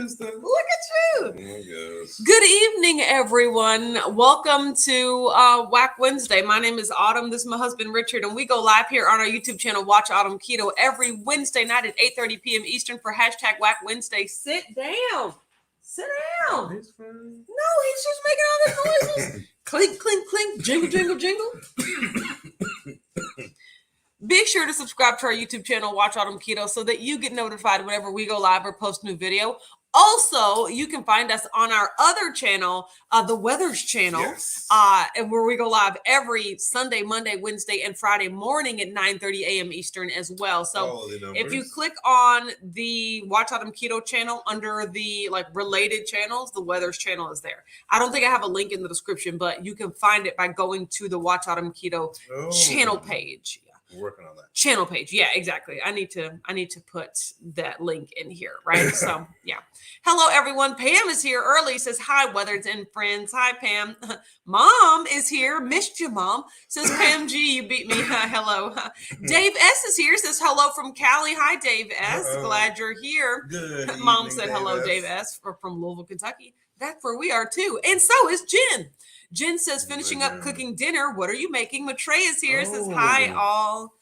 do stuff. Look at you. Oh my gosh. Good evening, everyone. Welcome to Whack Wednesday. My name is Autumn. This is my husband, Richard, and we go live here on our YouTube channel, Watch Autumn Keto, every Wednesday night at 8:30 p.m. Eastern for hashtag Whack Wednesday. Sit down. Sit down. Oh, he's fine. No, he's just making all the noises. Clink, clink, clink. Jingle, jingle, jingle. Be sure to subscribe to our YouTube channel, Watch Autumn Keto, so that you get notified whenever we go live or post a new video. Also, you can find us on our other channel, the Weathers channel, Yes. and where we go live every Sunday, Monday, Wednesday, and Friday morning at 9:30 a.m. Eastern as well. So if you click on the Watch Autumn Keto channel under the related channels, the Weathers channel is there. I don't think I have a link in the description, but you can find it by going to the Watch Autumn Keto channel page. We're working on that channel page. Yeah, exactly. I need to put that link in here, right? So yeah. Hello, everyone. Pam is here early. Says hi, Weathers and friends. Hi, Pam. Mom is here. Missed you, Mom. Says Pam G. You beat me. Hello. Dave S is here. Says hello from Cali. Hi, Dave S. Glad you're here. Good Mom evening, said Dave hello, S. Dave S. From Louisville, Kentucky. That's where we are too. And so is Jen. Jen says, finishing up cooking dinner. What are you making? Matre is here. Says hi, all.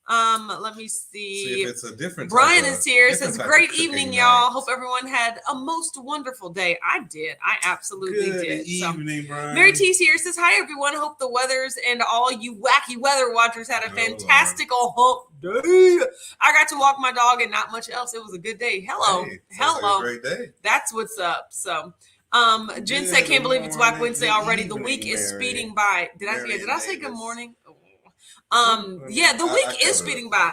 Let me see if it's a different. Brian is here. Says great evening, y'all. Hope everyone had a most wonderful day. I did. I absolutely Good did. evening, Brian. Mary T's here. Says hi, everyone. Hope the Weathers and all you wacky weather watchers had a fantastical hump day. I got to walk my dog and not much else. It was a good day. Hello, hello. Like a great day. That's what's up. So. Jen said, can't believe it's Whack Wednesday already. The week is speeding by. Did I say good morning? Yeah, the week is speeding by.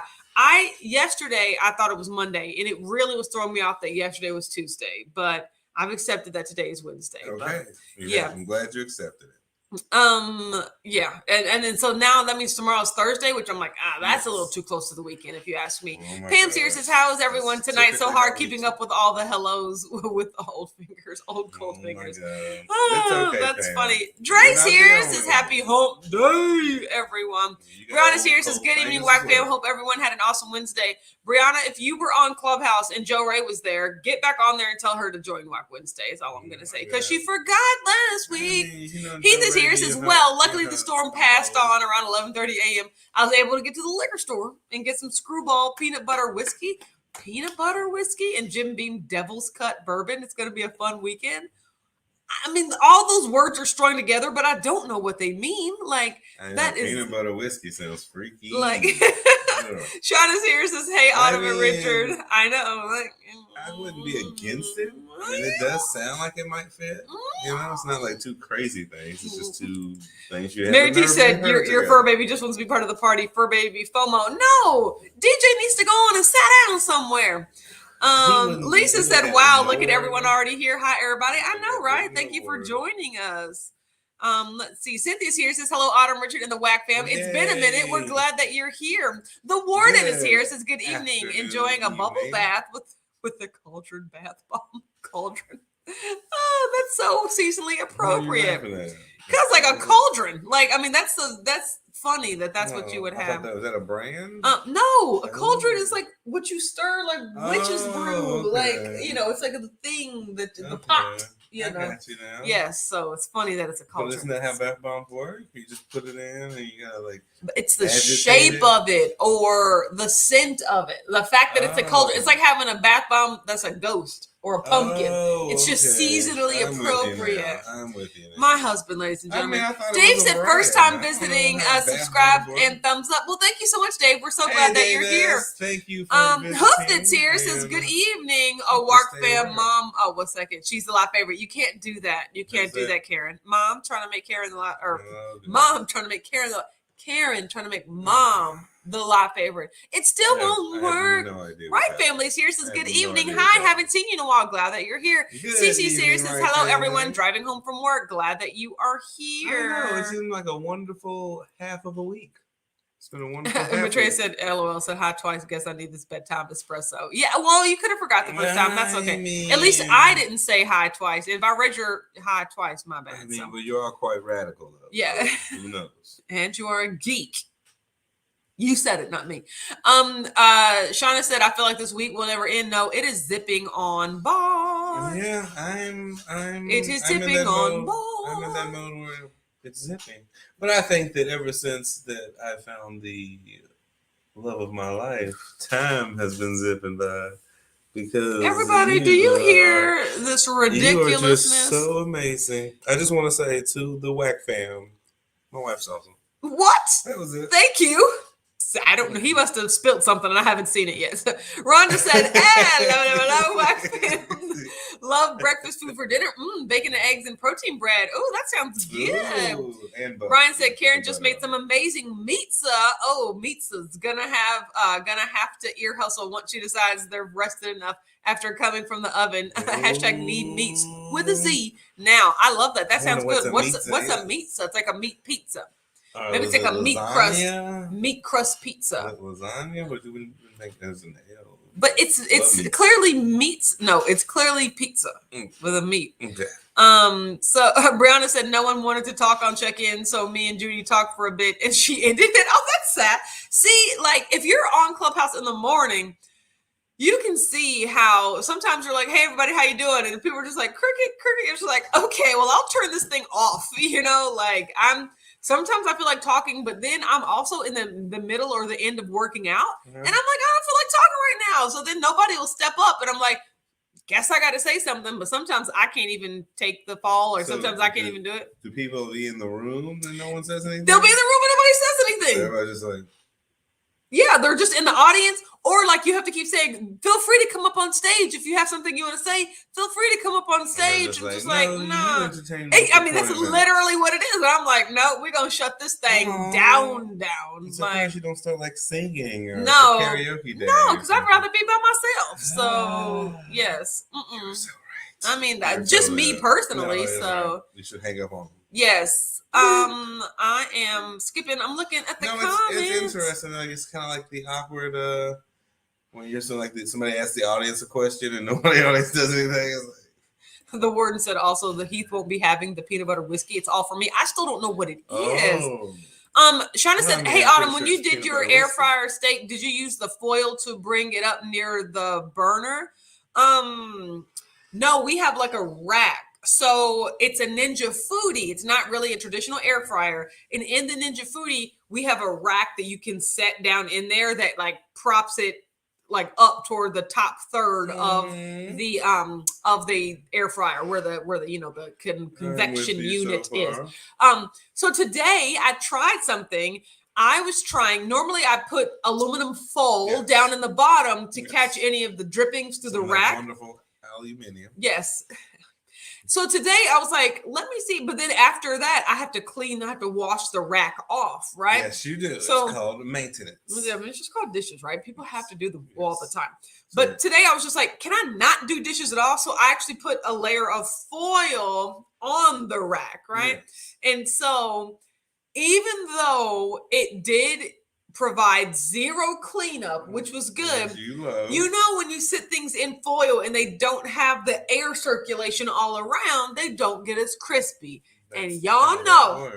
Yesterday I thought it was Monday, and it really was throwing me off that yesterday was Tuesday, but I've accepted that today is Wednesday. Okay. Yeah. I'm glad you accepted it. Yeah. And then so now that means tomorrow's Thursday, which I'm like, that's a little too close to the weekend if you ask me. Pam's here says, how is everyone tonight? So hard keeping up with all the hellos with the old cold fingers. Oh, okay, that's Pam. Funny. Dre's here says, happy hump day, everyone. Brianna's here says, good evening, Whack Fam. Hope everyone had an awesome Wednesday. Brianna, if you were on Clubhouse and Joe Ray was there, get back on there and tell her to join Whack Wednesday is all I'm going to say. Because she forgot last week. Heath is here says, well, luckily the storm passed on around 11:30 a.m. I was able to get to the liquor store and get some Screwball peanut butter whiskey, and Jim Beam Devil's Cut bourbon. It's going to be a fun weekend. I mean, all those words are strung together, but I don't know what they mean. Peanut butter whiskey sounds freaky. Sean is here says, hey, Autumn and Richard. I know. I wouldn't be against it. And it does sound like it might fit. It's not like two crazy things. It's just two things you have. Mary T said, your fur baby just wants to be part of the party. Fur baby FOMO. No, DJ needs to go on and sit down somewhere. Lisa said, wow, look at everyone already here. Hi, everybody. I know, right? Thank you for joining us. Let's see. Cynthia's here. Says, hello, Autumn, Richard, and the Whack Fam. It's been a minute. We're glad that you're here. The warden is here. Says, good evening. Enjoying a bubble bath with the cauldron bath bomb. Cauldron. Oh, that's so seasonally appropriate. Because a cauldron. That's funny that's what you would have. Was that a brand? No, a cauldron is like what you stir witch's brew. Okay. It's like a thing that the pot. I got you now. Yes, so it's funny that it's a cauldron. But isn't that how bath bombs work? You just put it in and you gotta it's the shape of it or the scent of it. The fact that it's a cauldron. It's like having a bath bomb that's a ghost or a pumpkin. It's just seasonally appropriate. I'm with you now. My husband, ladies and gentlemen. Dave said first time visiting, subscribe and thumbs up. Well, thank you so much, Dave. We're so glad that you're here. Thank you for visiting. Hoofed's here says, good evening, Wark Fam Mom. Oh, 1 second. She's the live favorite. You can't do that. You can't do that, Karen. Mom trying to make Karen the live, or Mom trying to make Karen the Karen trying to make Mom the live favorite. It still won't work. No idea. Right, family's here says, good evening. Hi, haven't seen you in a while. Glad that you're here. CC's here says, hello, everyone. Driving home from work. Glad that you are here. I know. It's been like a wonderful half of a week. It's been a wonderful half. Matrea said, LOL, said hi twice. Guess I need this bedtime espresso. Yeah, well, you could have forgot the first time. That's okay. At least I didn't say hi twice. If I read your hi twice, my bad. But you are quite radical, though. Yeah. So who knows? And you are a geek. You said it, not me. Shauna said, I feel like this week will never end. No, it is zipping on by. board. Yeah, I'm. It is I'm zipping on board. I'm in that mode where it's zipping. But I think that ever since that I found the love of my life, time has been zipping by. Because everybody, do you hear this ridiculousness? You are just so amazing. I just want to say to the Whack fam, my wife's awesome. What? That was it. Thank you. I don't know. He must have spilled something and I haven't seen it yet. So Rhonda said, hello, Whack fam. Love breakfast food for dinner. Bacon and eggs and protein bread. Oh, that sounds good. Ooh, and Brian said Karen just made some amazing pizza. Oh, pizza's gonna have to ear hustle once she decides they're rested enough after coming from the oven. Hashtag need meats with a Z. Now I love that. That sounds good. What's a pizza? It's like a meat pizza. Maybe it's like a meat crust pizza. Lasagna, but you wouldn't think there's an L. But it's clearly meats. No, it's clearly pizza with a meat. Okay. So Brianna said no one wanted to talk on check-in, so me and Judy talked for a bit, and she ended it. Oh, that's sad. See, like if you're on Clubhouse in the morning, you can see how sometimes you're like, "Hey, everybody, how you doing?" And people are just like, "Cricket." It's just like, "Okay, well, I'll turn this thing off." Like sometimes I feel like talking, but then I'm also in the middle or the end of working out. And I'm like, I don't feel like talking right now. So then nobody will step up. And I'm like, guess I got to say something. But sometimes I can't even take the fall, or sometimes I can't even do it. Do people be in the room and no one says anything? They'll be in the room and nobody says anything. Everybody's just like, yeah, they're just in the audience. Or like you have to keep saying, feel free to come up on stage. If you have something you want to say, feel free to come up on stage. I'm just like, no. Hey, I mean, that's literally what it is. And I'm like, no, we're going to shut this thing down. Like, you don't start like singing or karaoke day. No, because I'd rather be by myself. So, yes. You're so right. I mean, just me personally. So right. You should hang up on them. Yes. I am skipping. I'm looking at the comments. It's interesting. Like, it's kind of like the awkward when you're so like somebody asks the audience a question and nobody else does anything. It's like, the warden said also the Heath won't be having the peanut butter whiskey. It's all for me. I still don't know what it is. Shauna said, hey, Autumn, when you did your air fryer steak, did you use the foil to bring it up near the burner? No, we have like a rack. So it's a Ninja Foodie. It's not really a traditional air fryer. And in the Ninja Foodie, we have a rack that you can set down in there that like props it like up toward the top third of the air fryer where the convection unit is. So today I tried something. I was trying, normally I put aluminum foil down in the bottom to catch any of the drippings through the rack. Wonderful aluminum. Yes. So today I was like, let me see. But then after that, I have to wash the rack off, right? Yes, you do. So, it's called maintenance. I mean, it's just called dishes, right? People have to do them all the time. But today I was just like, can I not do dishes at all? So I actually put a layer of foil on the rack, right? Yes. And so even though it did provide zero cleanup, which was good. You know, when you sit things in foil and they don't have the air circulation all around, they don't get as crispy. And y'all know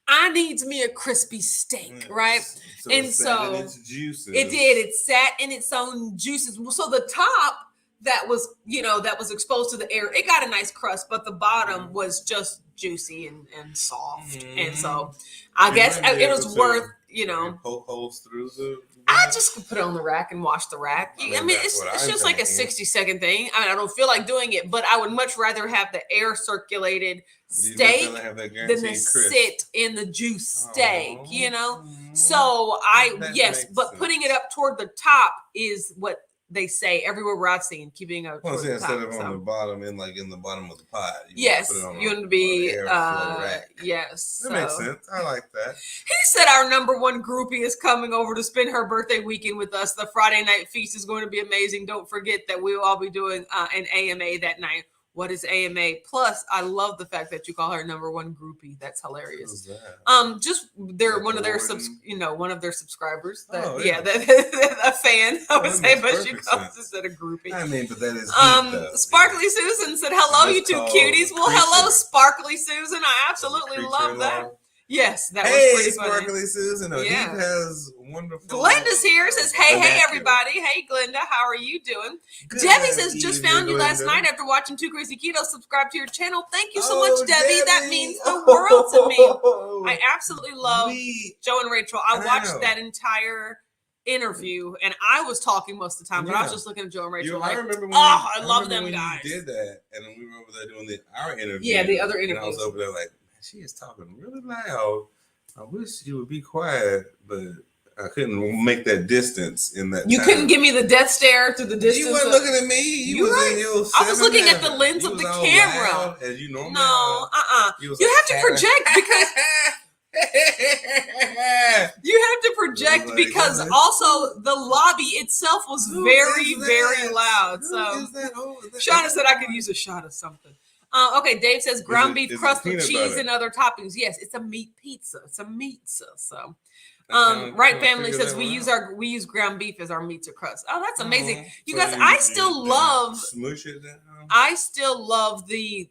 I needs me a crispy steak, right? So and so it did. It sat in its own juices. So the top that was exposed to the air, it got a nice crust, but the bottom was just juicy and soft. And so I guess it was worth, poke holes through the I just could put it on the rack and wash the rack. I mean it's just like a 60-second thing. I mean, I don't feel like doing it, but I would much rather have the air circulated steak than to sit in the juice steak, So but putting it up toward the top is what they say everywhere where I've seen, keeping a instead of on the bottom in the bottom of the pot. You want to be yes. That makes sense. I like that. He said our number one groupie is coming over to spend her birthday weekend with us. The Friday night feast is going to be amazing. Don't forget that we'll all be doing an AMA that night. What is AMA? Plus, I love the fact that you call her number one groupie. That's hilarious. Just they're one of their one of their subscribers. A fan. I would say, but she calls us a groupie. I mean, but that is Sparkly Susan said, "Hello, you two cuties." Well, hello, Sparkly Susan. I absolutely love that. Yes, that was Hey, pretty funny. Sparkly Susan. Yeah. He has wonderful. Glenda's here. Says, hey, vernacular. everybody. Hey, Glenda. How are you doing? Good Debbie says, just evening, found you last Glenda. night after watching Two Crazy Keto. Subscribe to your channel. Thank you so Oh, much, Debbie. That means the world to me. I absolutely love Joe and Rachel. I watched that entire interview, and I was talking most of the time, but I was just looking at Joe and Rachel. I remember when I love them guys. You did that, and then we were over there doing our interview. Yeah, the other interviews. And I was over there like, man, she is talking really loud. I wish you would be quiet, but I couldn't make that distance in that. You couldn't give me the death stare through the distance. You weren't looking at me. You was right. In your I was looking at the lens of the camera. Loud, as you normally You have to project because. You have to project because also the lobby itself was very, very loud. So Shauna said I could use a shot of something. Okay, Dave says ground beef crust with cheese and other toppings. Yes, it's a meat pizza. It's a meatza. So Right Family says we use ground beef as our meats or crust. Oh, that's amazing. You guys, I still love the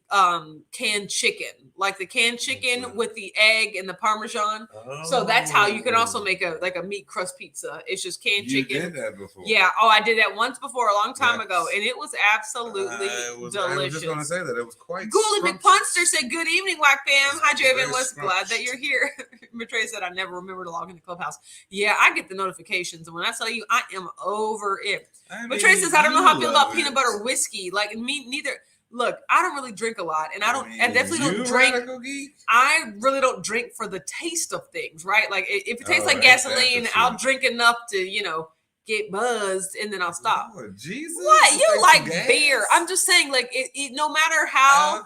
canned chicken. Like the canned chicken with the egg and the Parmesan. So that's how you can also make a meat crust pizza. It's just canned chicken. You did that before. Yeah. Oh, I did that once before a long time ago, and it was absolutely delicious. I was just going to say that it was quite. Ghoulie McPunster said, "Good evening, Whack Fam. Hi, Javen. Was glad that you're here." Matray said, "I never remember to log into Clubhouse." Yeah, I get the notifications, and when I tell you, I am over it. Matray says, "I don't know how I feel about peanut butter whiskey. Like me, neither." Look, I don't really drink a lot, and I definitely don't drink. I really don't drink for the taste of things, right? Like if it tastes like gasoline, I'll drink enough to, get buzzed, and then I'll stop. Oh, Jesus. What? You like beer? I'm just saying, like it no matter how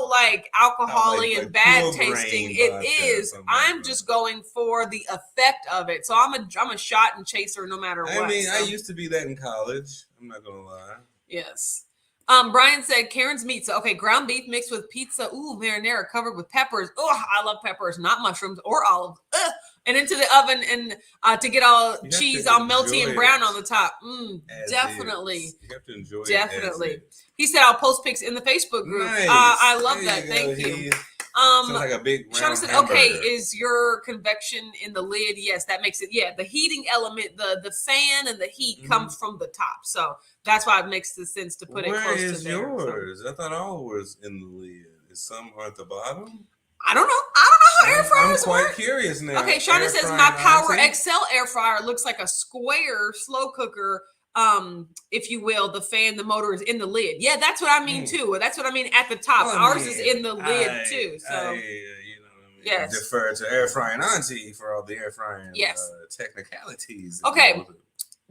like alcohol-y and bad tasting it is, I'm just going for the effect of it. So I'm a shot and chaser no matter what. I mean, I used to be that in college. I'm not gonna lie. Yes. Brian said Karen's meat. So, okay, ground beef mixed with pizza. Ooh, marinara covered with peppers. Oh, I love peppers, not mushrooms or olives. Ugh. And into the oven and to get all cheese all melty and brown on the top. Definitely. You have to enjoy it. He said I'll post pics in the Facebook group. Nice. I love that. Thank you. Sounds like a big round Shauna said, hamburger. okay, is your convection in the lid? Yes, that makes it. Yeah, the heating element, the fan and the heat comes from the top. So that's why it makes the sense to put it close to there. Where is yours? I thought all was in the lid. Is some at the bottom? I don't know how air fryers work. I'm quite curious now. Okay, Shauna says my Power XL air fryer looks like a square slow cooker. If you will, the fan, the motor is in the lid. Yeah, that's what I mean too. That's what I mean at the top. Ours is in the lid too. So yes. Defer to air frying auntie for all the air frying technicalities. Okay.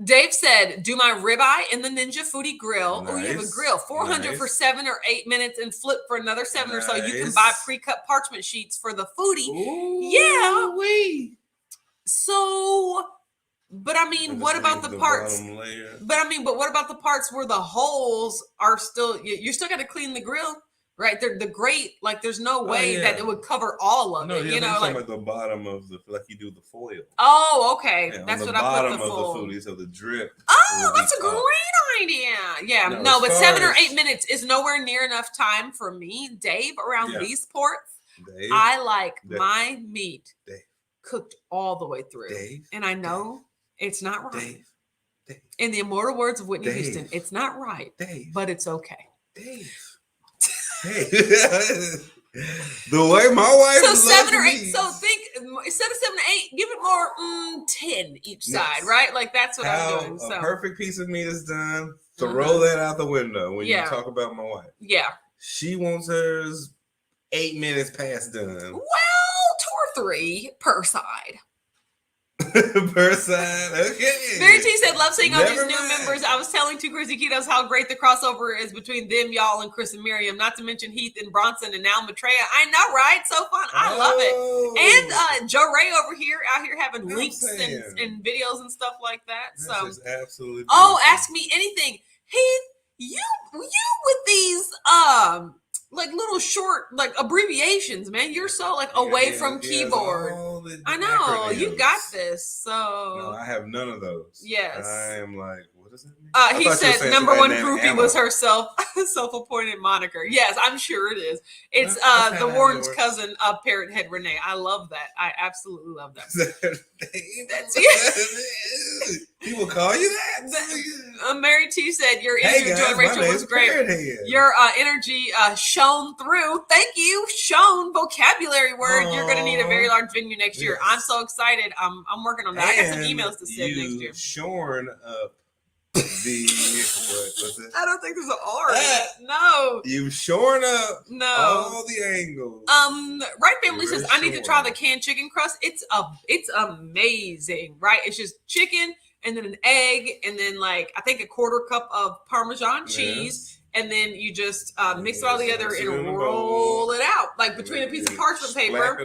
Dave said, do my ribeye in the Ninja Foodie grill. Nice. Oh, you have a grill. 400 for 7 or 8 minutes and flip for another 7 or so. You can buy pre-cut parchment sheets for the foodie. Ooh, yeah. Wee. So, but I mean, what about the parts? But what about the parts where the holes are still, you still got to clean the grill, right? The grate, like there's no way that it would cover all of it. Like the bottom of like you do the foil. Oh, okay. Yeah, that's what I put the foil. Bottom of the foodie, so the drip. Oh, that's a great idea. Yeah, no, but 7 or 8 minutes is nowhere near enough time for me, Dave, around these ports. Dave, I like my meat cooked all the way through. And I know it's not right. Dave. In the immortal words of Whitney Houston, it's not right, but it's okay. Dave. Hey. The way my wife. So 7 or 8. So think instead of 7 or 8, give it more 10 each side, right? Like that's what I'm doing. So a perfect piece of meat is done. Throw that out the window when you talk about my wife. Yeah. She wants hers 8 minutes past done. Well, 2 or 3 per side. Per side, okay. Mary T said, love seeing all these new members. I was telling Two Crazy Ketos how great the crossover is between them, y'all, and Chris and Miriam, not to mention Heath and Bronson and now Maitreya. I know, right? So fun. I love it. And Joe Ray over here, out here having links and videos and stuff like that. This so is absolutely ask me anything. Heath, you with these like little short like abbreviations, man. You're so like away from keyboard. I know acronyms. You got this. So no, I have none of those. Yes, I am like, what does it mean? He said number one groupie was herself. self-appointed moniker. Yes, I'm sure it is. It's That's the how Warren's it works. cousin, Parrot Head Renee. I love that. I absolutely love that. That's it. People call you that? Mary T said your Hey energy, guys, Joy my Rachel, was name's great. Parrot Head. Your energy shone through. Thank you, shone. Vocabulary word. You're going to need a very large venue next year. Yes. I'm so excited. I'm working on that. I got some emails to send next year. Shorn up the what's it? I don't think there's an R in it. No. You've shorn up No. all the angles. Right Family You're says I need to try shorn. the canned chicken crust. It's amazing, right? It's just chicken and then an egg and then like I think a quarter cup of Parmesan cheese. And then you just mix it all together and roll it out. Like between a piece of parchment paper.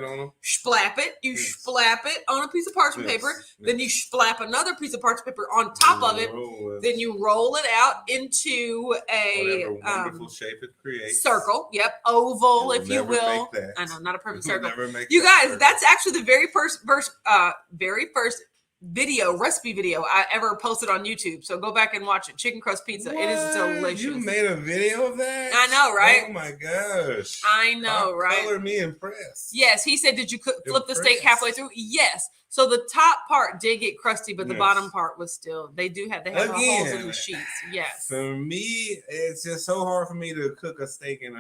Splap it. You splap it on a piece of parchment paper. Then you splap another piece of parchment paper on top of it. Then you roll it out into a wonderful shape it creates. Circle. Yep. Oval, if you will. I know, not a perfect circle. You guys, that's actually the very first recipe video I ever posted on YouTube. So go back and watch it. Chicken crust pizza. What? It is delicious. You made a video of that? I know, right? Oh my gosh. I know, right? Color me impressed. Yes, he said, did you flip the steak halfway through? Yes. So the top part did get crusty, but the bottom part was still, they have holes in the sheets. Yes. For me, it's just so hard for me to cook a steak in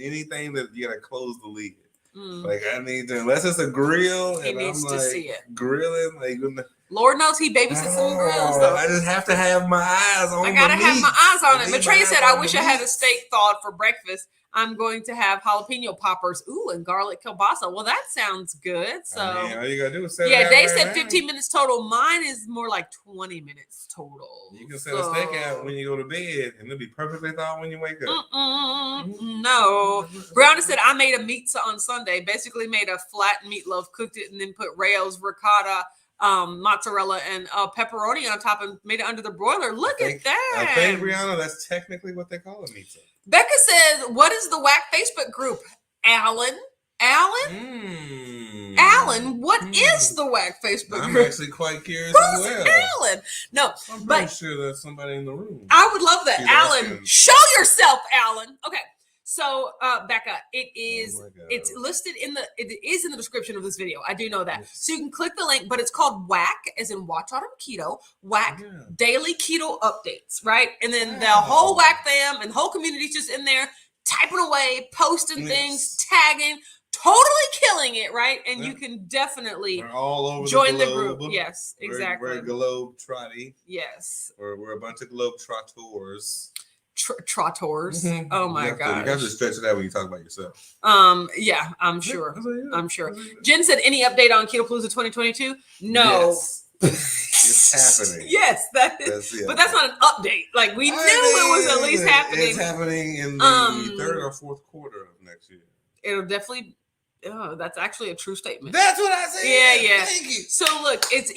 anything that you gotta close the lid. Like I need to, unless it's a grill, he and needs I'm to like see it. grilling, like Lord knows he babysits some grills though. I just have to have my eyes on. I gotta have my eyes on it. Maitreya said, "I wish I had a meat. steak thawed for breakfast. I'm going to have jalapeno poppers, and garlic kielbasa." Well, that sounds good. So all you gotta do is set yeah, it Dave out said right 15 minutes total. Mine is more like 20 minutes total. You can set a steak out when you go to bed, and it'll be perfectly thawed when you wake up. No. Brianna said, I made a pizza on Sunday. Basically made a flat meatloaf, cooked it, and then put Rayo's ricotta, mozzarella, and pepperoni on top and made it under the broiler. Look at that. I think, Brianna, that's technically what they call a pizza. Becca says, what is the WAC Facebook group? Alan, what is the WAC Facebook group? I'm actually quite curious as well. Alan? No, I'm pretty sure there's somebody in the room. I would love that. Alan, show yourself, Alan. Okay. So, Becca, it's listed it is in the description of this video. I do know that. Yes. So you can click the link, but it's called WAC, as in Watch Autumn Keto, WAC Daily Keto Updates, right? And then the whole WAC fam and the whole community's just in there typing away, posting things, tagging, totally killing it, right? And you can definitely all over join the group. Yes, exactly. We're globe trotty. Yes. We're a bunch of globe trotters. Trotters. Oh my god! You have to stretch it out when you talk about yourself. Yeah, I'm sure. I'm sure. Jen said, "Any update on Ketopalooza 2022?" No. Yes. It's happening. Yes, that is. But that's not an update. Like we knew it was at least happening. It's happening in the third or fourth quarter of next year. It'll definitely. Oh, that's actually a true statement. That's what I said. Yeah. Thank you. So look, it's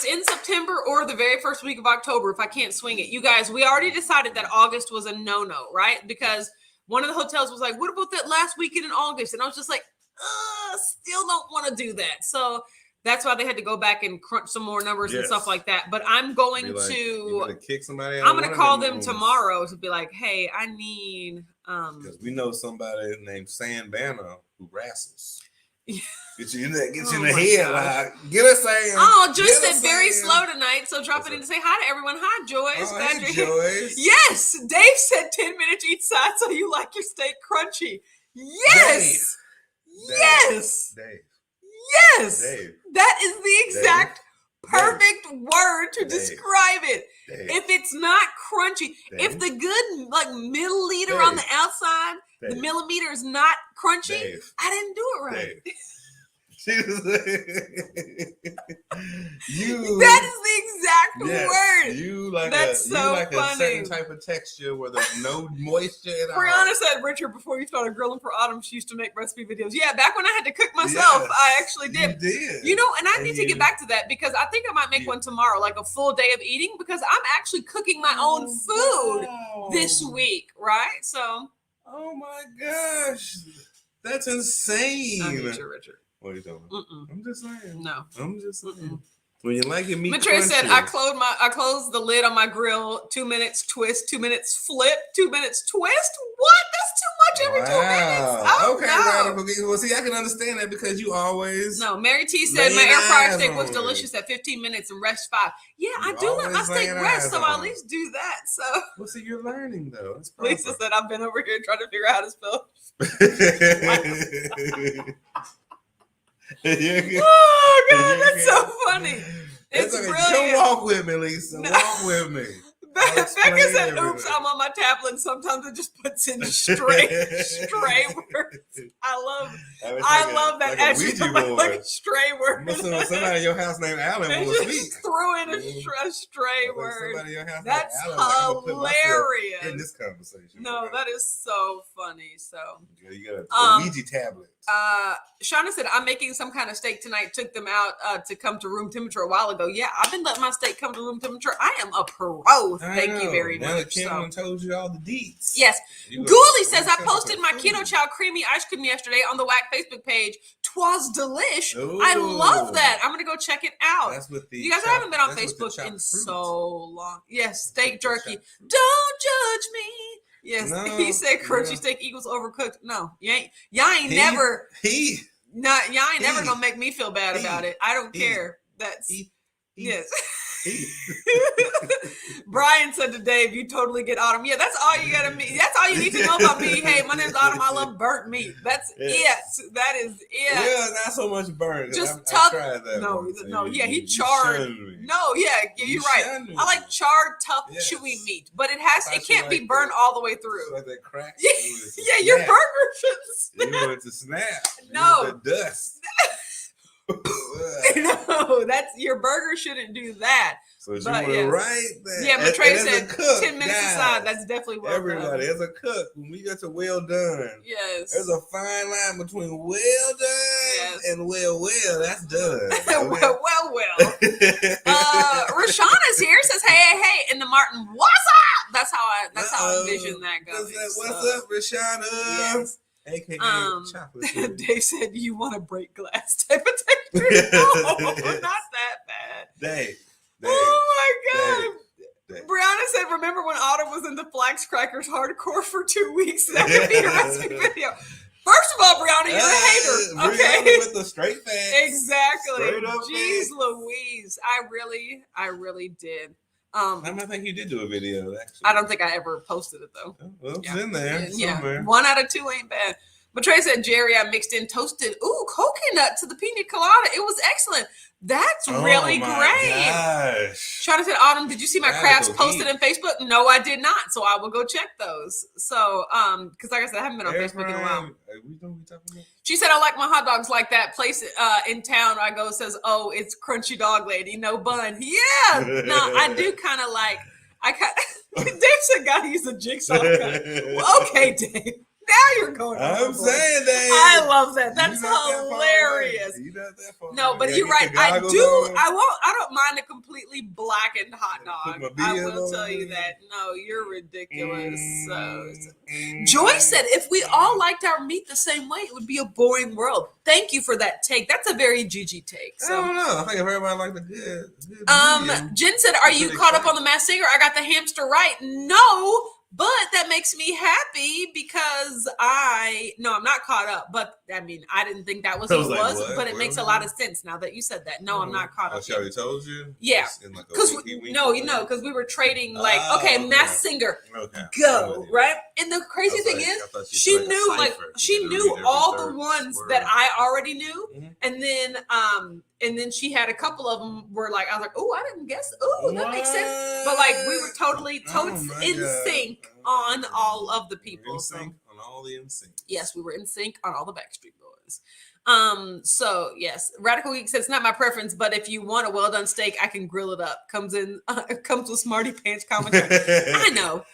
in September or the very first week of October if I can't swing it. You guys, we already decided that August was a no-no, right? Because one of the hotels was like, what about that last weekend in August? And I was just like, still don't want to do that. So that's why they had to go back and crunch some more numbers and stuff like that. But I'm going to kick somebody out. I'm going to call them tomorrow to be like, hey, I need because we know somebody named Sam Banner who wrestles. Get you in the head. Like, get us Sam. Oh, Joyce said very slow tonight, so drop it in to say hi to everyone. Hi, Joyce. Hey, Joyce. Yes, Dave said 10 minutes each side, so you like your steak crunchy. Yes, Dave. Yes, Dave. That is the exact perfect word to describe it. If it's not crunchy, if the good like milliliter on the outside, the millimeter is not crunchy, I didn't do it right. That is the exact word. You like That's a certain type of texture where there's no moisture at all. Brianna said, Richard, before you started grilling for Autumn, she used to make recipe videos. Yeah, back when I had to cook myself, I actually did. You did. You know, and I need to get back to that because I think I might make one tomorrow, like a full day of eating, because I'm actually cooking my own food this week, right? So. Oh my gosh. That's insane. I need you, Richard. What are you talking about? I'm just saying. No. I'm just saying. When you like your meat Matrea said, crunchy. I closed the lid on my grill, 2 minutes twist, 2 minutes flip, 2 minutes twist. What? That's too much every 2 minutes. Oh, okay, no. Radical. Well, see, I can understand that because you always. No, Mary T said my air fryer steak was delicious at 15 minutes and rest 5. Yeah, I do let my steak rest, so I at least do that. So. Well, see, you're learning though. That's Lisa said I've been over here trying to figure out how to spell. Oh God, that's so funny. It's okay. brilliant. Come walk with me, Lisa. No. Walk with me. Becca said, "Oops, I'm on my tablet. And sometimes it just puts in stray words." I love that extra like stray words. Somebody in your house named Alan will speak. Threw in a stray word. Somebody in your house That's named Alan, hilarious. In this conversation. No, that is so funny. So you got a Ouija tablet. Shauna said, I'm making some kind of steak tonight. Took them out to come to room temperature a while ago. Yeah, I've been letting my steak come to room temperature. I am a pro. Thank you very much. Now that Kim told you all the deets. Yes. Ghoulie says, I posted my Keto Chow creamy ice cream yesterday on the WAC Facebook page. 'Twas delish. Ooh. I love that. I'm going to go check it out. That's with the you guys haven't been on Facebook in so long. Yes, steak jerky. Don't judge me. Yes, no, he said crunchy steak equals overcooked. No, y'all ain't never gonna make me feel bad about it. I don't care. That's yes. Brian said to Dave, "You totally get Autumn." Yeah, that's all you gotta meet. That's all you need to know about me. Hey, my name's Autumn. I love burnt meat. That's it. That is it. Yeah, not so much burnt. Just tough. No, yeah, he charred. No, yeah, you're right. I like charred, tough, chewy meat, but it can't be burnt all the way through. Like that crack. Yeah, your burger shouldn't snap. You want it to snap. No, the dust. No, that's your burger shouldn't do that. So you were right there. Yeah, Matrea said 10 minutes aside. That's definitely well everybody, done. as a cook, when we get to well done, yes, there's a fine line between well done and well. That's done. well. Rashawn is here. Says hey, in the Martin. What's up? That's how I envision that going. What's up, Rashawn? Yes. AKA chocolate. They said you want to break glass type of texture. No, not that bad. Dave. Oh my God. Brianna said, remember when Autumn was in the Flax Crackers hardcore for 2 weeks? That could be a recipe video. First of all, Brianna, you're a hater. Okay. Brianna with the straight facts. Exactly. Jeez Louise. I really did. I think you did do a video, actually. I don't think I ever posted it, though. Well, it's in there somewhere. 1 out of 2 ain't bad. Matrea said, Jerry, I mixed in toasted coconut to the pina colada. It was excellent. That's really great. Gosh. Shauna said, Autumn, did you see my crafts posted on Facebook? No, I did not. So I will go check those. So, because like I said, I haven't been on Facebook in a while. She said, I like my hot dogs like that place in town I go says, oh, it's Crunchy Dog Lady, no bun. Yeah. No, I do kind of like, Dave said, gotta use a jigsaw cut. Well, okay, Dave. Now you're going. I'm saying that. I love that. That's hilarious. No, but you're right. I do. I don't mind a completely blackened hot dog. I will tell you that. No, you're ridiculous. Joyce said, if we all liked our meat the same way, it would be a boring world. Thank you for that take. That's a very Gigi take. So. I don't know. I think if everybody liked the good Jen said, are you caught up on the Masked Singer? I got the hamster right. No. But that makes me happy because I'm not caught up. But I mean, I didn't think that was what it was. But it makes a lot of sense now that you said that. No, I'm not caught up. She already told you? Yeah. Because because we were trading Masked Singer, go right. And the crazy thing is, she knew all the ones that I already knew, and then she had a couple of them were like, I was like, oh, I didn't guess. Oh, that makes sense. But like we were totally in sync on all of the people. In sync on all the NSYNC. Yes, we were in sync on all the Backstreet Boys. So yes, Radical Geek says it's not my preference, but if you want a well done steak, I can grill it up. Comes with Smarty Pants commentary. I know.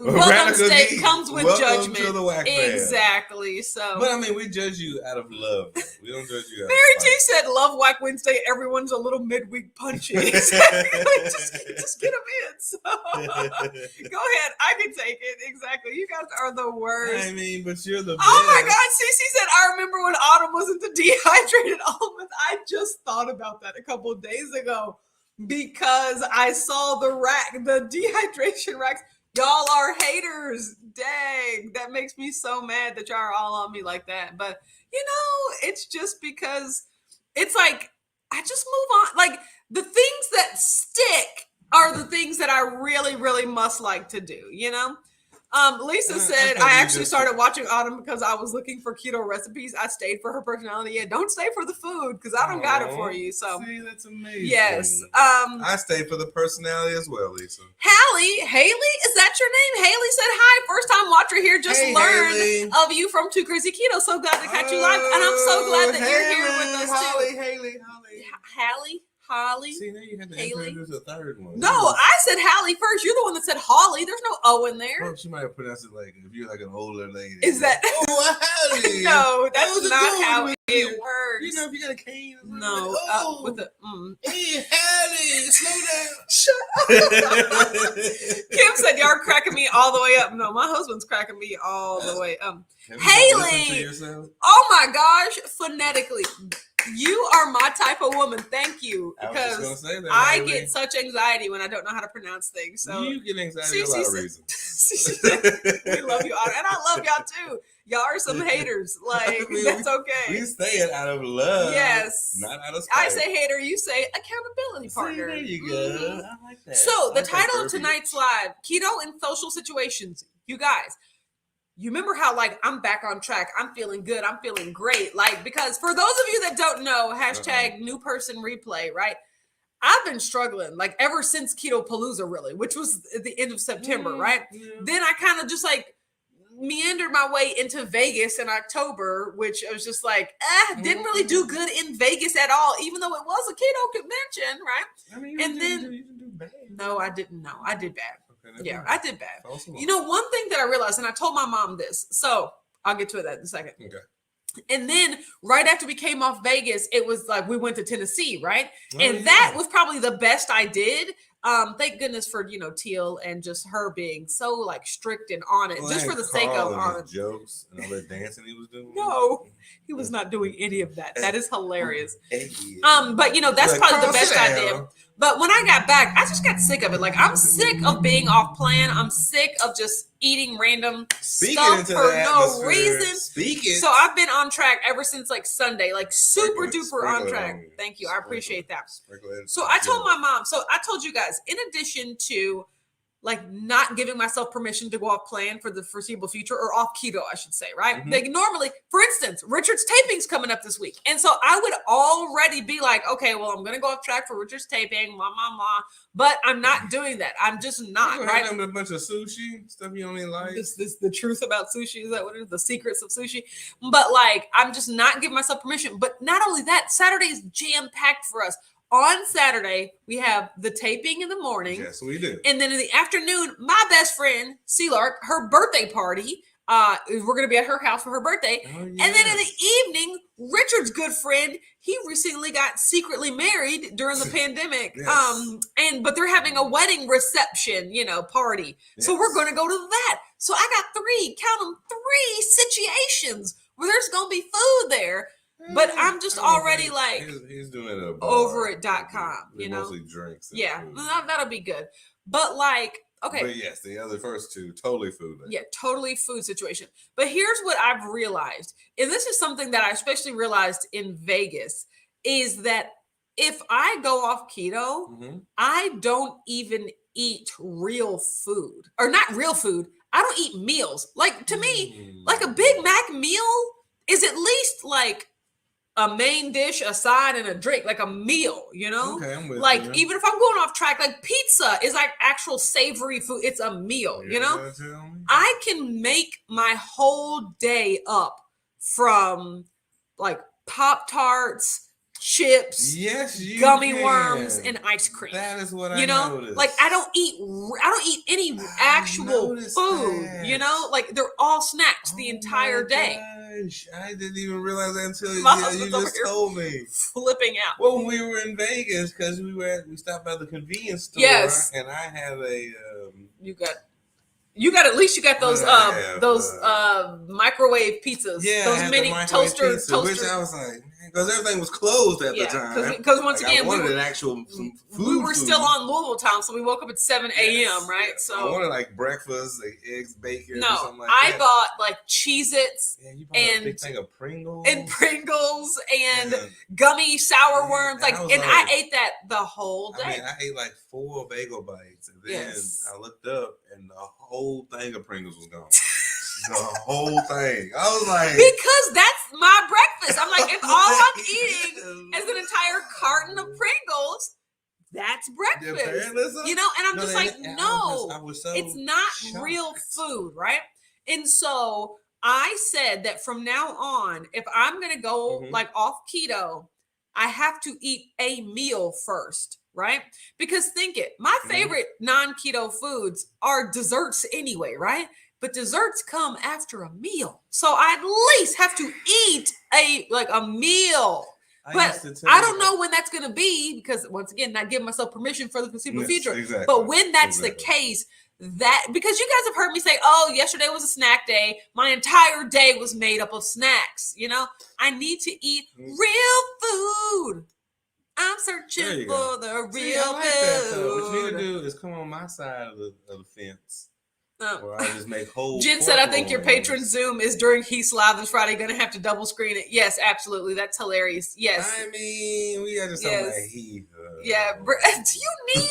welcome steak comes with welcome judgment. To the whack Exactly. So, but I mean, we judge you out of love. We don't judge you out Mary of T spite. said, "Love Whack Wednesday. Everyone's a little midweek punchy. Exactly. just get them in." So, go ahead. I can take it. Exactly. You guys are the worst. I mean, but you're the best. Oh my God, Cece said, "I remember when Autumn was into dehydrated almonds." I just thought about that a couple of days ago because I saw the dehydration racks. Y'all are haters. Dang, that makes me so mad that y'all are all on me like that. But it's just because it's like I just move on. Like the things that stick are the things that I really, really must like to do. Lisa said, I actually started watching Autumn because I was looking for keto recipes. I stayed for her personality. Yeah, don't stay for the food because I don't got it for you. So, see, that's amazing. Yes. I stayed for the personality as well, Lisa. Haley, is that your name? Haley said, "Hi, first time watcher here. Just learned Haley. of you from Too Crazy Keto. So glad to catch you live. And I'm so glad that you're here with us too." Haley. Holly. See, now you had to Haley. introduce a third one. No, I said Hallie first. You're the one that said Holly. There's no O in there. Well, she might have pronounced it like if you're like an older lady. Is that? Oh, Hallie. No, that's How's it not going how with it you? works. You know, if you got a cane. Or No, like, oh, with the hey, Hallie, slow down. Shut up. Kim said, "Y'all are cracking me all the way up." No, my husband's cracking me all the way up. Haley, oh my gosh, phonetically, you are my type of woman. Thank you, because I get such anxiety when I don't know how to pronounce things. So you get anxiety for a lot of reasons. We love you, and I love y'all too. Y'all are some haters. Like, that's okay. We say it out of love. Yes. Not out of spite. I say hater, you say accountability partner. See, there you go. I like that. So the title of tonight's live, Keto in Social Situations. You guys, you remember how like I'm back on track. I'm feeling good. I'm feeling great. Like, because for those of you that don't know, hashtag new person replay, right? I've been struggling like ever since Keto Palooza, really, which was at the end of September, right? Yeah. Then I kind of just like meandered my way into Vegas in October, which I was just like, didn't really do good in Vegas at all, even though it was a keto convention, right? I mean, you didn't do bad. No, I didn't know. I did bad. Okay, yeah, I did bad. Awesome. One thing that I realized, and I told my mom this, so I'll get to that in a second. Okay. And then right after we came off Vegas, it was like we went to Tennessee, right? That was probably the best I did. Thank goodness for Teal and just her being so like strict and on it, just for the sake of on it. Jokes and all that dancing he was doing. No, he was not doing any of that. That is hilarious. But that's probably the best I did. But when I got back, I just got sick of it. Like, I'm sick of being off plan. I'm sick of just eating random stuff for no reason. So I've been on track ever since like Sunday, like super duper on track. Thank you. I appreciate that. So I told my mom, so I told you guys, in addition to like not giving myself permission to go off plan for the foreseeable future, or off keto, I should say, right? Mm-hmm. Like normally, for instance, Richard's taping's coming up this week. And so I would already be like, okay, well, I'm going to go off track for Richard's taping, but I'm not doing that. I'm just not, right? A bunch of sushi, stuff you don't even like. This the truth about sushi, is that what it is? The secrets of sushi? But like, I'm just not giving myself permission. But not only that, Saturday's jam-packed for us. On Saturday, we have the taping in the morning. Yes, we do. And then in the afternoon, my best friend, Sealark, her birthday party. We're going to be at her house for her birthday. Oh, yes. And then in the evening, Richard's good friend, he recently got secretly married during the pandemic. Yes. But they're having a wedding reception, party. Yes. So we're going to go to that. So I got three situations where there's going to be food there. But I'm just already like he's doing it at a bar. Overit.com, mostly drinks. Yeah, that'll be good. But like, okay. But yes, the other first two, totally food. Yeah, totally food situation. But here's what I've realized, and this is something that I especially realized in Vegas, is that if I go off keto, I don't even eat real food. Or not real food. I don't eat meals. Like, to me, like a Big Mac meal is at least like a main dish, a side, and a drink, like a meal, Okay, I'm with like you. Even if I'm going off track, like pizza is like actual savory food. It's a meal, I can make my whole day up from like Pop-Tarts chips, Yes, you gummy can. worms, and ice cream. That is what I You know, noticed. like I don't eat any actual food. That. You know, like they're all snacks the entire day. Gosh, I didn't even realize that until My you husband's over just here told me. flipping out. Well, when we were in Vegas, because we stopped by the convenience store, Yes. and I have a. You got at least you got those I microwave pizzas. Yeah, those I had mini the microwave toaster. which I was like, because everything was closed at the time. Because once again, I wanted some food. We were still on Louisville time, so we woke up at 7 a.m. Right? Yes. So I wanted like breakfast, like eggs, bacon, or something like I that. bought like Cheez-Its You bought a big thing of Pringles and gummy sour worms. I ate that the whole day. I mean, I ate like 4 bagel bites, and then I looked up, and the whole thing of Pringles was gone. The whole thing. I was like, because that's my breakfast. I'm like, if all I'm eating is an entire carton of Pringles, that's breakfast. You know, and I'm just like, no, it's not real food, right? And so I said that from now on, if I'm going to go like off keto, I have to eat a meal first, right? Because my favorite non-keto foods are desserts anyway, right? But desserts come after a meal. So I at least have to eat a meal. But I don't know when that's going to be because, once again, not giving myself permission for the foreseeable future. Exactly. But when that's the case, because you guys have heard me say, oh, yesterday was a snack day. My entire day was made up of snacks. You know, I need to eat real food. I'm searching for the real food. What you need to do is come on my side of the fence. Where I just make whole. Jen said, I think your patron Zoom is during Heath's Live this Friday. Going to have to double screen it. Yes, absolutely. That's hilarious. Yes. I mean, we got to talk about Heath. Yeah. Do you need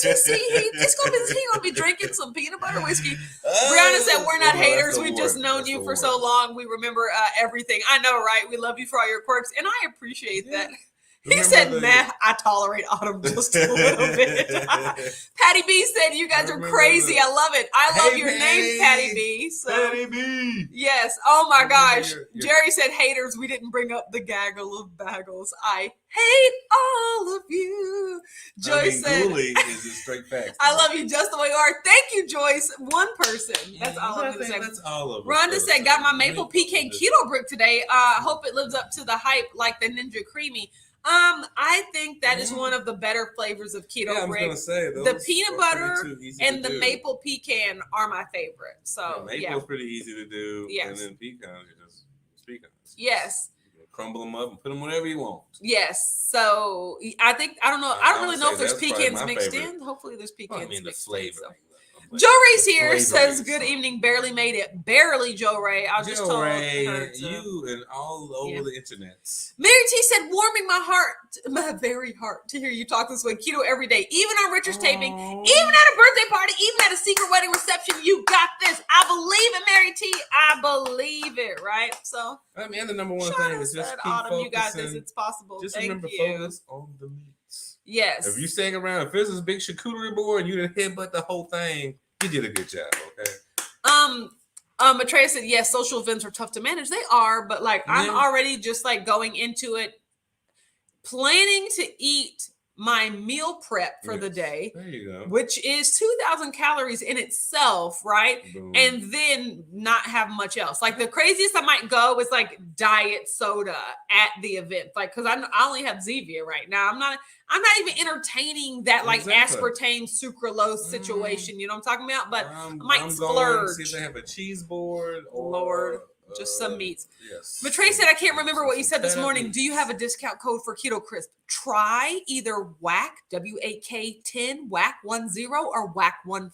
to see Heath? He's going to be drinking some peanut butter whiskey. Brianna said, we're not haters. We've just known you for so long. We remember everything. I know, right? We love you for all your quirks. And I appreciate that. He said, "Nah, I tolerate Autumn just a little bit." Patty B said, "You guys are crazy. I love it. I love your name, Patty B." So, Patty B. Yes. Oh my gosh. Jerry said, "Haters. We didn't bring up the gaggle of bagels. I hate all of you." Joyce said, "Gully is a straight fact." I love you just the way you are. Thank you, Joyce. One person. That's all I'm gonna say. That's all of us. Rhonda said, "Got my maple pecan keto brick today. Hope it lives up to the hype like the Ninja Creamy." I think that is one of the better flavors of keto brick. The peanut butter and the maple pecan are my favorite. So maple's pretty easy to do. Yes. And then pecans, you just pecans. Yes. You can crumble them up and put them whatever you want. Yes. So I don't know. I don't really know if there's pecans mixed in. Hopefully there's pecans mixed in. So. Joe Ray's here, says, good evening, barely made it. Barely, Joe Ray. I was just told her you and all over the internet. Mary T said, warming my heart, my very heart, to hear you talk this way. Keto every day, even on Richard's taping, even at a birthday party, even at a secret wedding reception. You got this. I believe it, Mary T. I believe it, right? So, I mean, the number one thing is just keep focusing. You got this. It's possible. Just remember, focus on the meats. Yes. If you staying around, if there's this big charcuterie board and you didn't headbutt the whole thing, you did a good job, okay? Matreya said, yes, social events are tough to manage. They are, but I'm already just going into it, planning to eat my meal prep for the day, there you go, which is 2,000 calories in itself, right? Boom. And then not have much else. The craziest I might go is diet soda at the event, because I only have Zevia right now. I'm not even entertaining that aspartame sucralose situation. You know what I'm talking about? But I might splurge. See if they have a cheese board or Lord. Just some meats. Yes. But Trey said, I can't remember what you said this morning. Do you have a discount code for Keto Crisp? Try either WAC, WAK10, WAC10, or WAC15.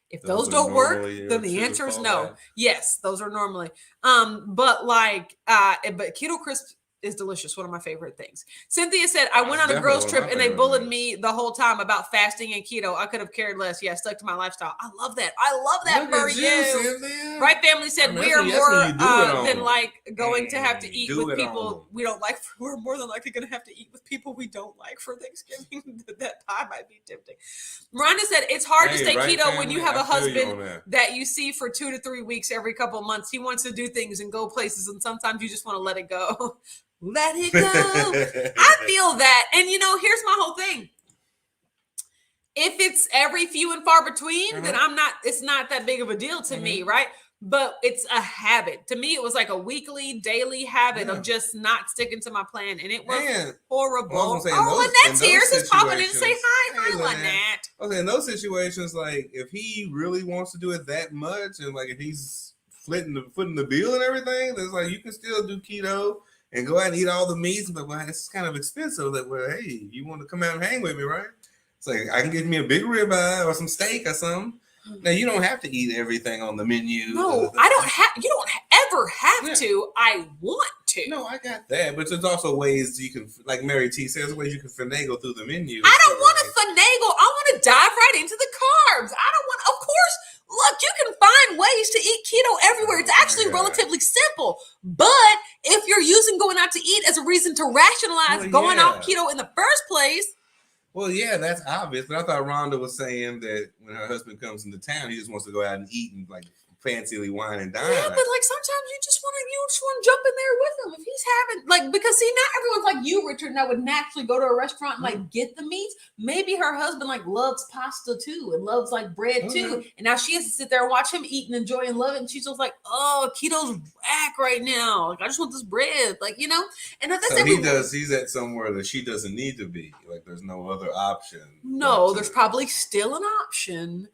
If those don't work, then the answer is no. Yes, those are normally. But Keto Crisp is delicious. One of my favorite things. Cynthia said, I went on a girls trip and they bullied me the whole time about fasting and keto. I could have cared less. Yeah, stuck to my lifestyle. I love that. I love that for you. Right Family said, we are more than going to have to eat with people we don't like. We're more than likely going to have to eat with people we don't like for Thanksgiving. That pie might be tempting. Rhonda said, it's hard to stay keto when you have a husband that you see for 2 to 3 weeks every couple of months. He wants to do things and go places, and sometimes you just want to let it go. let it go. I feel that. And here's my whole thing. If it's every few and far between, then it's not that big of a deal to me, right? But it's a habit. To me, it was like a weekly, daily habit of just not sticking to my plan. And it was horrible. Lynette's here. Just popping in and say hi. Hi, Lynette. Okay, in those situations, like if he really wants to do it that much, and like if he's footing the bill and everything, there's like you can still do keto and go out and eat all the meats. But well, it's kind of expensive. Like, well, hey, you want to come out and hang with me, right? It's like I can get me a big ribeye or some steak or something. Now you don't have to eat everything on the menu. No, I don't have. You don't ever have to. I want to. No, I got that, but there's also ways you can, like Mary T says, ways you can finagle through the menu. I don't want to finagle. I want to dive right into the carbs. I don't want. Of course, look, you can find ways to eat keto everywhere. It's actually relatively simple. But if you're using going out to eat as a reason to rationalize going off keto in the first place. Well, yeah, that's obvious. But I thought Rhonda was saying that when her husband comes into town, he just wants to go out and eat and like fancily wine and dine. Yeah, but like sometimes you just want to jump in there with him if he's having because see, not everyone's like you, Richard, that would naturally go to a restaurant and like get the meats. Maybe her husband like loves pasta too and loves like bread too, and now she has to sit there and watch him eat and enjoy and love it, and she's just like, oh, keto's whack right now. Like I just want this bread, And that's so he's at somewhere that she doesn't need to be. Like there's no other option. No, there's probably still an option.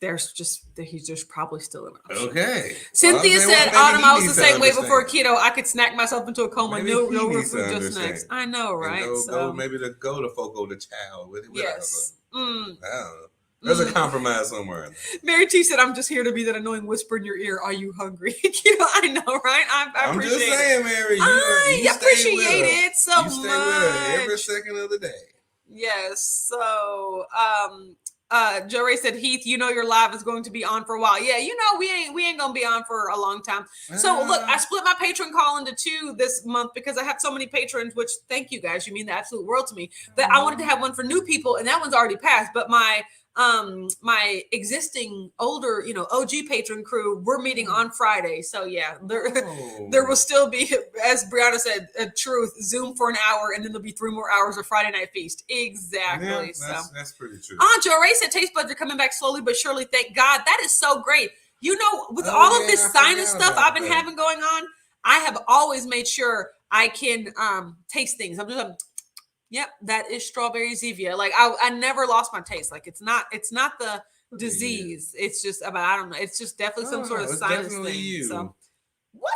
He's just probably still in option. Okay. Cynthia said, Autumn, I was the same way before keto. I could snack myself into a coma. Maybe No real food, just snacks. I know, right? Maybe go to Foco de Chao with yes. I don't know. There's a compromise somewhere. Mary T said, I'm just here to be that annoying whisper in your ear. Are you hungry? I know, right? I appreciate it. I'm just saying, Mary. I appreciate it so much. You stay with her every second of the day. Yes. So, Joe Ray said, Heath, your live is going to be on for a while. Yeah, we ain't gonna be on for a long time. So look, I split my patron call into two this month because I have so many patrons, which thank you guys. You mean the absolute world to me. That I wanted to have one for new people, and that one's already passed. But my existing older, OG patron crew, we're meeting on Friday. So yeah, there will still be, as Brianna said, a truth, Zoom for an hour, and then there'll be 3 more hours of Friday Night Feast. Exactly. Yeah, that's pretty true. Joe Ray said taste buds are coming back slowly but surely. Thank God. That is so great. With all of this sinus stuff I've been having going on, I have always made sure I can taste things. I'm just like, yep, that is strawberry Zevia. Like I never lost my taste. Like it's not the disease. It's just I don't know. It's just definitely some sort of sinus thing. You. So what?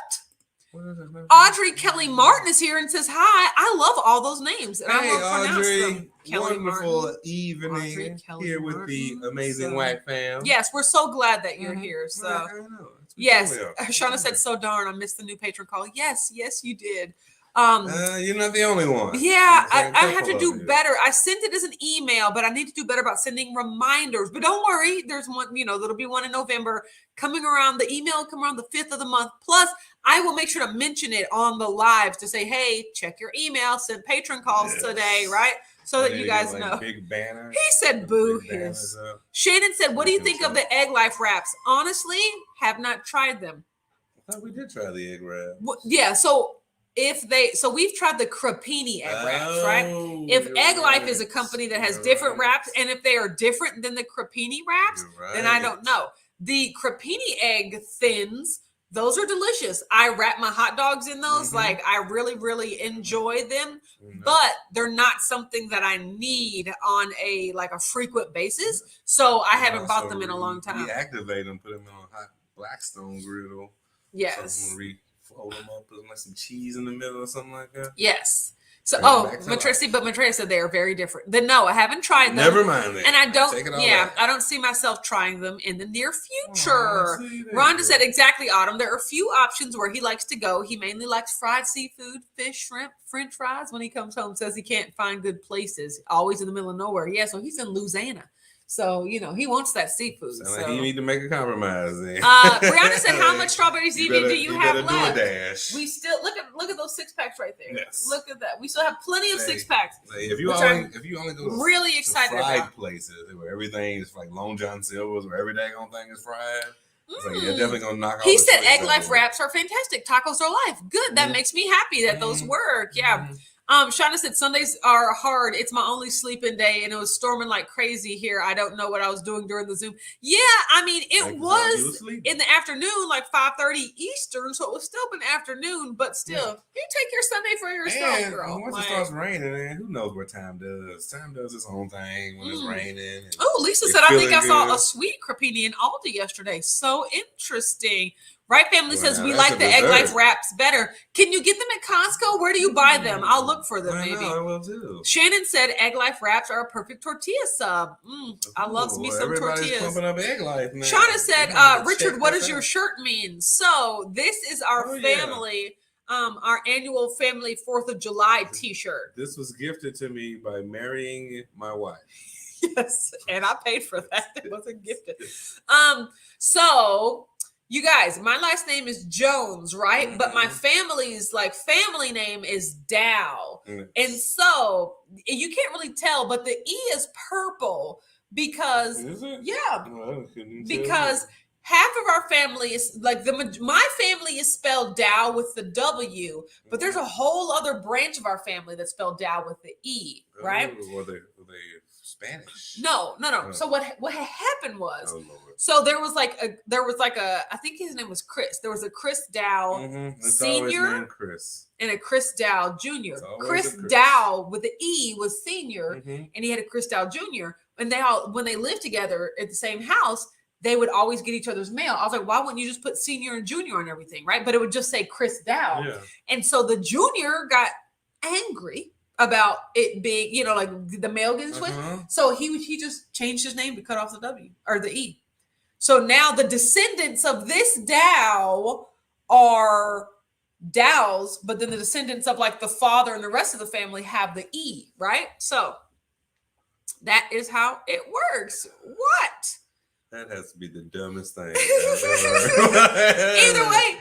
Audrey Kelly Martin is here and says hi. I love all those names, and I will pronounce them. Kelly wonderful Martin. Evening here with the amazing Whack fam. Yes, we're so glad that you're here. So I know. yes, Shauna said, so darn, I missed the new patron call. Yes, you did. You're not the only one. Yeah, I have to do better. I sent it as an email, but I need to do better about sending reminders. But don't worry, there's one, there'll be one in November coming around. The email will come around the 5th of the month. Plus, I will make sure to mention it on the lives to say, hey, check your email, send patron calls today, right? So that you guys know. Big banner. He said boo hiss. Shannon said, what do you think of the Egg Life wraps? Honestly, have not tried them. I thought we did try the egg wrap. Yeah, so we've tried the crepini egg wraps, right? If Egg Life is a company that has different wraps, and if they are different than the crepini wraps, then I don't know. The crepini egg thins, those are delicious. I wrap my hot dogs in those. Like I really, really enjoy them, but they're not something that I need on a frequent basis. So I haven't bought them in a long time. Reactivate them, put them on a hot Blackstone griddle. Yes. Fold them up, put them some cheese in the middle or something like that. Yes. So, Matressa said they are very different. Then no, I haven't tried them. Never mind that. And I don't. Yeah, I don't see myself trying them in the near future. Rhonda said exactly, Autumn. There are a few options where he likes to go. He mainly likes fried seafood, fish, shrimp, French fries. When he comes home, says he can't find good places. Always in the middle of nowhere. Yeah, so he's in Louisiana. So, he wants that seafood. Like you need to make a compromise then. Brianna said, how much strawberry Zevia do you have left? Do a dash. We still, look at those 6-packs right there. Yes. Look at that. We still have plenty of 6-packs. If you only go to really excited fried about places where everything is like Long John Silver's, where every daggone thing is fried, It's like, you're definitely gonna knock. He all said the egg out life of wraps are fantastic. Tacos are life. Good. That makes me happy that those work. Yeah. Shauna said Sundays are hard. It's my only sleeping day, and it was storming like crazy here. I don't know what I was doing during the Zoom. Yeah, I mean it was in the afternoon, like 5:30 Eastern, so it was still an afternoon. But still, you take your Sunday for yourself, and girl. Once it starts raining, man, who knows what time does? Time does its own thing when it's raining. Oh, Lisa said I think I saw a sweet crepini in Aldi yesterday. So interesting. Right Family says we like the egg life wraps better. Can you get them at Costco? Where do you buy them? I'll look for them maybe. I will too. Shannon said egg life wraps are a perfect tortilla sub. I love me some tortillas. Pumping up egg life now. Shauna said, Richard, what does your shirt mean? So this is our family, our annual family 4th of July t-shirt. This was gifted to me by marrying my wife. Yes, and I paid for that. It wasn't gifted. So you guys, my last name is Jones, right? But my family's family name is Dow. And so you can't really tell, but the E is purple because, because half of our family is my family is spelled Dow with the W, but there's a whole other branch of our family that's spelled Dow with the E, right? Were they Spanish? No. So what happened was, so there was I think his name was Chris. There was a Chris Dow Senior and a Chris Dow Jr. Chris Dow with the E was senior, and he had a Chris Dow Jr. And they all, when they lived together at the same house, they would always get each other's mail. I was like, why wouldn't you just put senior and junior on everything, right? But it would just say Chris Dow. Yeah. And so the junior got angry about it being, the mail getting switched. So he just changed his name to cut off the W or the E. So now the descendants of this Dow are Dows, but then the descendants of the father and the rest of the family have the E, right? So that is how it works. What? That has to be the dumbest thing. Either way,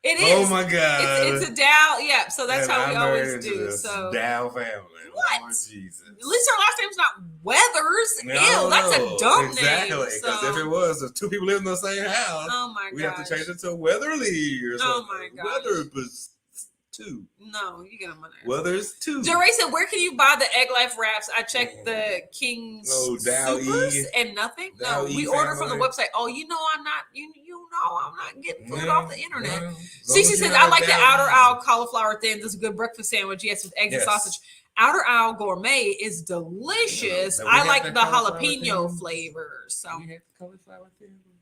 it is. Oh my God. It's a Dow. Yeah. So that's how we always do. So Dow family. What? Lord Jesus. At least our last name's not Weathers. Ew, that's a dumb name. Exactly. Because if it was, if two people live in the same house, we have to change it to Weatherly or something. Oh my God. Weathers 2. No, you get them on there. Weathers 2. Jerry said, where can you buy the egg life wraps? I checked the King's Supers and nothing. Dow we order from the website. Oh, I'm not getting food off the internet. Cece says, I like the Outer Aisle cauliflower thins. It's a good breakfast sandwich. Yes, with eggs and sausage. Outer Aisle Gourmet is delicious. I like the jalapeno flavors. So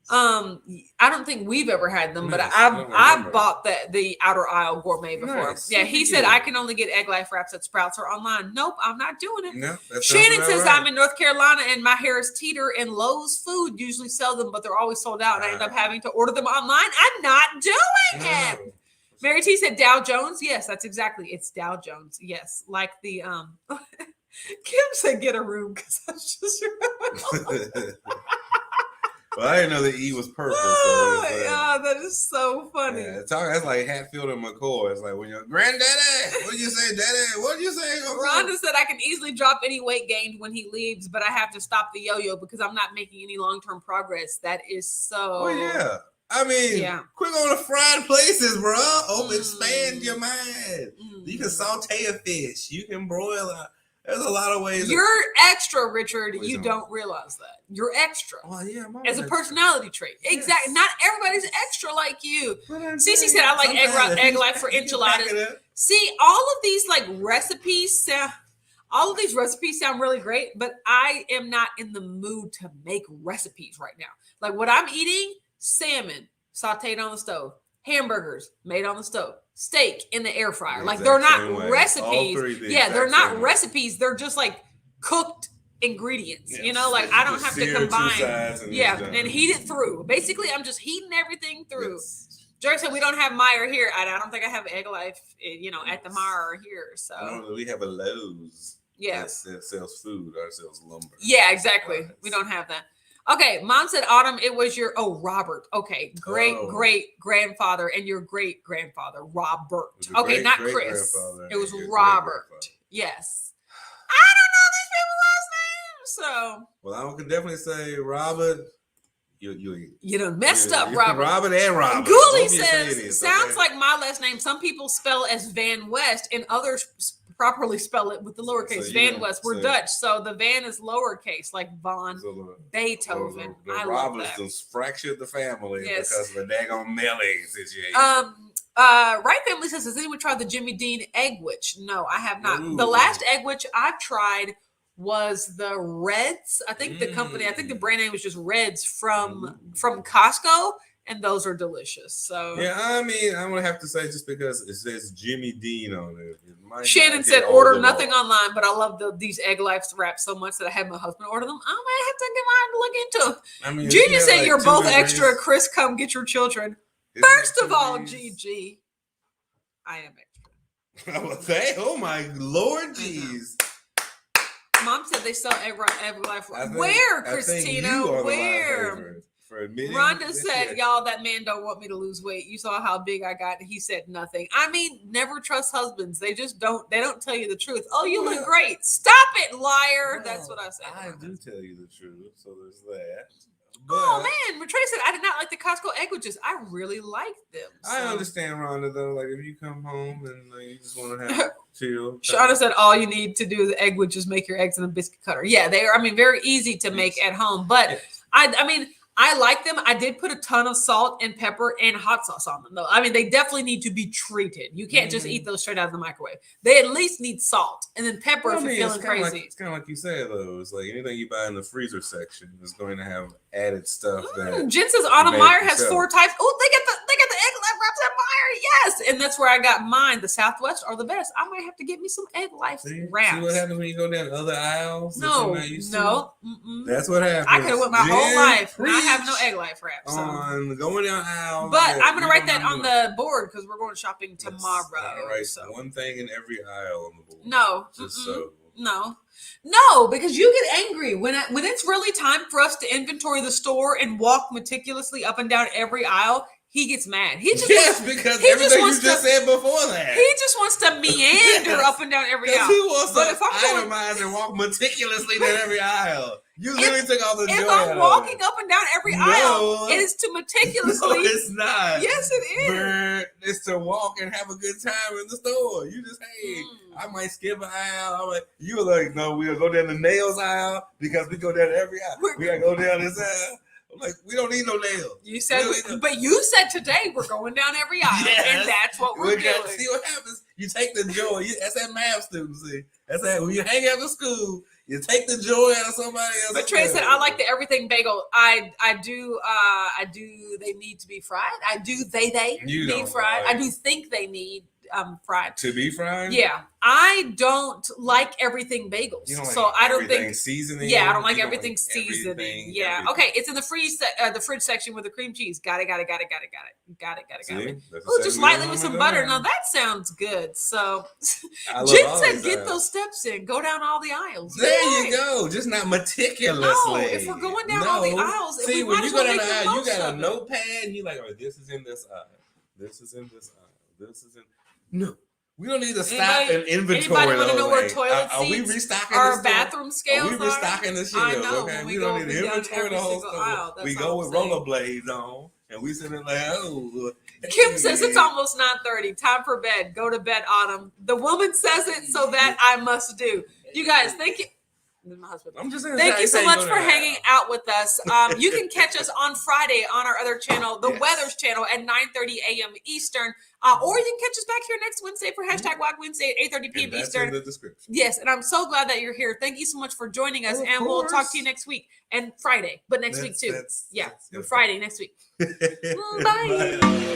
I don't think we've ever had them, but I bought the Outer Aisle Gourmet before. Nice. Yeah, he said I can only get egg life wraps at Sprouts or online. Nope, I'm not doing it. No, Shannon says I'm in North Carolina and my Harris Teeter and Lowe's Food usually sell them, but they're always sold out, and I end up having to order them online. I'm not doing it. Mary T said Dow Jones. Yes, that's exactly. It's Dow Jones. Yes, like the Kim said get a room because I just. Well, I didn't know the E was purple. That is so funny. Yeah, that's like Hatfield and McCoy. It's like when you're granddaddy. What did you say, daddy? What did you say? Rhonda said I can easily drop any weight gained when he leaves, but I have to stop the yo-yo because I'm not making any long-term progress. That is so. Oh yeah. I mean, quick on the fried places, bro. Expand your mind. You can saute a fish. You can broil a. There's a lot of ways. You're extra, Richard. You don't realize that. You're extra. Well, yeah, as a personality trait. Yes. Exactly. Not everybody's extra like you. Cece said, I like egg life for enchiladas. See, all of these recipes sound really great, but I am not in the mood to make recipes right now. Like what I'm eating, salmon sauteed on the stove, hamburgers made on the stove, steak in the air fryer. They're not recipes. They're not recipes. They're just cooked ingredients. Yes. I don't have to combine. And heat it through. Basically, I'm just heating everything through. Yes. Jerry said we don't have Meijer here. I don't think I have egg life, at the Meijer here. So we have a Lowe's. Yeah, that sells food or sells lumber. Yeah, exactly. We don't have that. Okay, Mom said, Autumn, it was your, Robert. Okay, great grandfather and your great grandfather, Robert. Okay, not Chris. It was Robert. Yes. I don't know these people's last names, so. Well, I can definitely say Robert, You done messed up, Robert. Robert and Robert. Gooley says, sounds like my last name. Some people spell it as Van West, and others properly spell it with the lowercase. Van West. We're Dutch, so the Van is lowercase, like Von Beethoven. The Roberts just fractured the family because of the daggone mailing situation. Right Family says, has anyone tried the Jimmy Dean egg witch? No, I have not. Ooh. The last egg witch I've tried was the Reds. I think the brand name was just Reds from Costco, and those are delicious. So yeah, I mean, I'm gonna have to say, just because it says Jimmy Dean on it. Shannon said, order nothing online, but I love these Egg Life wraps so much that I had my husband order them. I might have to get mine to look into them. I mean, Gigi said, like, you're both extra. Chris, come get your children. First of all, Gigi, I am extra. Oh my Lord, jeez. Mom said they sell Egg Life. Where, Christina? Where? Rhonda said, y'all, that man don't want me to lose weight. You saw how big I got. He said nothing. I mean, never trust husbands. They just don't tell you the truth. Oh, you look great. Stop it, liar. That's what I said. I do tell you the truth. So there's that. Oh man, Trey said I did not like the Costco egg witches. I really liked them. So. I understand, Rhonda, though. Like, if you come home and you just want to have chill. Shauna said all you need to do with the egg witches make your eggs in a biscuit cutter. Yeah, they are. I mean, very easy to make at home. But I mean, I like them. I did put a ton of salt and pepper and hot sauce on them, though. I mean, they definitely need to be treated. You can't just eat those straight out of the microwave. They at least need salt and then pepper if you're feeling crazy. It's kind of like you said, though. It's like anything you buy in the freezer section is going to have added stuff. Jen says Autumn Meyer has 4 types. Oh, they got the egg life wraps at Meyer. Yes, and that's where I got mine. The Southwest are the best. I might have to get me some egg life wraps. See what happens when you go down other aisles? No. That's what happens. I could have went my whole life. I have no egg life wraps. So. Going down aisle. But I'm going to write that on the board because we're going shopping tomorrow. All right, so one thing in every aisle on the board. No. No, because you get angry when it's really time for us to inventory the store and walk meticulously up and down every aisle. He gets mad. Because everything you just said before that. He just wants to meander up and down every aisle. He wants to itemize and walk meticulously down every aisle. You literally took all the joy. If I'm walking up and down every aisle, it is to meticulously. No, it's not. Yes, it is. It's to walk and have a good time in the store. You just, I might skip an aisle. You were like, no, we'll go down the nails aisle because we go down every aisle. We gotta go down this aisle. I'm like, we don't need no nails. You said, but you said today we're going down every aisle, and that's what we're doing. See what happens? You take the joy. That's that math student. See, that's that when you hang after school. You take the joy out of somebody else. But Trey said, I like the everything bagel. I do. They need to be fried. I do. They need fried. I do think they need fried. To be fried? Yeah. I don't like everything bagels. You don't like so I don't everything think seasoning. Yeah, I don't like everything seasoning. Yeah. Everything. Okay, it's in the fridge section with the cream cheese. Got it. See? Oh, just lightly with some butter. Now that sounds good. So Jen said get those steps in. Go down all the aisles. There you go. Just not meticulously. No, if we're going down all the aisles, see, when you go down the aisle, you got a notepad and you're like, oh, this is in this aisle. This is in this aisle. This is in No. We don't need to stop and inventory. Anybody want to know where toilet are we seats restocking or bathroom scales are? We restocking this shit? I know. Okay, we don't need to inventory the whole store. We go with rollerblades on, and we sit there like, oh. Kim says it's almost 9:30. Time for bed. Go to bed, Autumn. The woman says it, so that I must do. You guys, thank you. My husband. Thank you so much for hanging out with us. You can catch us on Friday on our other channel, the Weathers channel, at 9:30 a.m. Eastern. Or you can catch us back here next Wednesday for #WAG Wednesday at 8:30 p.m. Eastern. In the description. Yes, and I'm so glad that you're here. Thank you so much for joining us, and we'll talk to you next week and Friday, but next week too. Friday next week. Bye.